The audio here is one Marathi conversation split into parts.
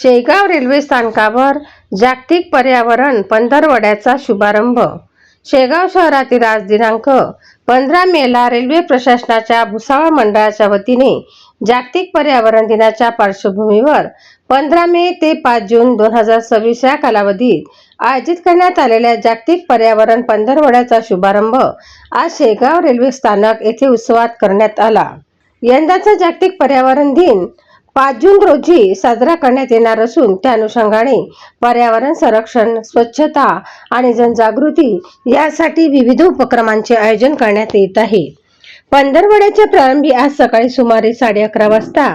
शेगाव रेल्वे स्थानकावर जागतिक पर्यावरण पंधरवड्याचा शुभारंभ। शेगाव शहरातील आज दिनांक 15 मेला रेल्वे प्रशासनाच्या भुसावळ मंडळाच्या वतीने जागतिक पर्यावरण दिनाच्या पार्श्वभूमीवर 15 मे ते 5 जून 2026 या कालावधीत आयोजित करण्यात आलेल्या जागतिक पर्यावरण पंधरवड्याचा शुभारंभ आज शेगाव रेल्वे स्थानक येथे उत्सवात करण्यात आला। यंदाचा जागतिक पर्यावरण दिन 5 जून रोजी साजरा करण्यात येणार असून त्या अनुषंगाने पर्यावरण संरक्षण, स्वच्छता आणि जनजागृती यासाठी विविध उपक्रमांचे आयोजन करण्यात येत आहे। पंधरवड्याच्या प्रारंभी आज सकाळी सुमारे 11:30 वाजता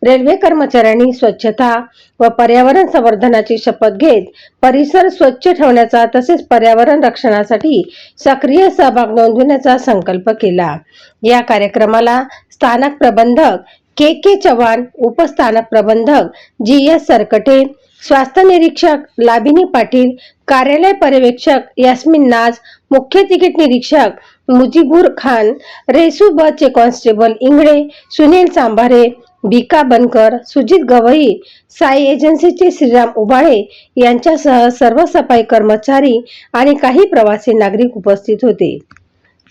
रेल्वे कर्मचाऱ्यांनी स्वच्छता व पर्यावरण संवर्धनाची शपथ घेत परिसर स्वच्छ ठेवण्याचा तसेच पर्यावरण रक्षणासाठी सक्रिय सहभाग नोंदवण्याचा संकल्प केला। या कार्यक्रमाला स्थानक प्रबंधक के चव्हाण, उपस्थानक प्रबंधक GS सरकटे, स्वास्थ्य निरीक्षक लाभिनी पाटील, कार्यालय पर्यवेक्षक यास्मिन नाज, मुख्य तिकीट निरीक्षक मुजीबुर खान, रेसू बसचे कॉन्स्टेबल इंगळे, सुनील सांभारे, भिका बनकर, सुजित गवई, साई एजन्सीचे श्रीराम उबाळे यांच्यासह सर्व सफाई कर्मचारी आणि काही प्रवासी नागरिक उपस्थित होते।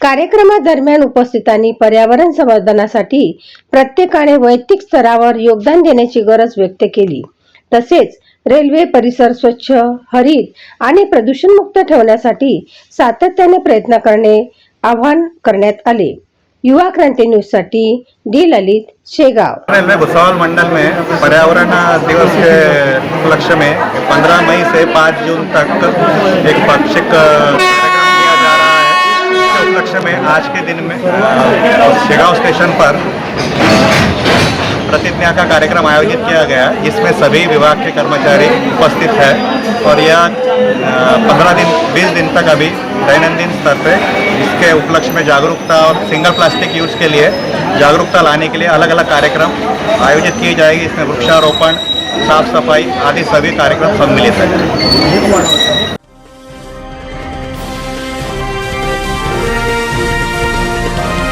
कार्यक्रमादरम्यान उपस्थितांनी पर्यावरण संवर्धनासाठी प्रत्येकाने वैयक्तिक स्तरावर योगदान देण्याची गरज व्यक्त केली। तसेच रेल्वे परिसर स्वच्छ, हरित आणि प्रदूषणमुक्त ठेवण्यासाठी सातत्याने प्रयत्न करणे आवाहन करण्यात आले। युवा क्रांति न्यूज साठी डी ललित, शेगाव। रेलवे भुसावल मंडल में पर्यावरण दिवस के उपलक्ष्य में 15 मई से 5 जून तक एक पाक्षिक कार्यक्रम किया जा रहा है। इसके उपलक्ष्य में आज के दिन में शेगाव स्टेशन पर प्रतिज्ञा का कार्यक्रम आयोजित किया गया, जिसमें सभी विभाग के कर्मचारी उपस्थित हैं और यह 20 दिन तक अभी दैनंदिन स्तर पे इसके उपलक्ष्य में जागरूकता और सिंगल प्लास्टिक यूज के लिए जागरूकता लाने के लिए अलग अलग कार्यक्रम आयोजित किए जाएंगे। इसमें वृक्षारोपण, साफ सफाई आदि सभी कार्यक्रम सम्मिलित हैं।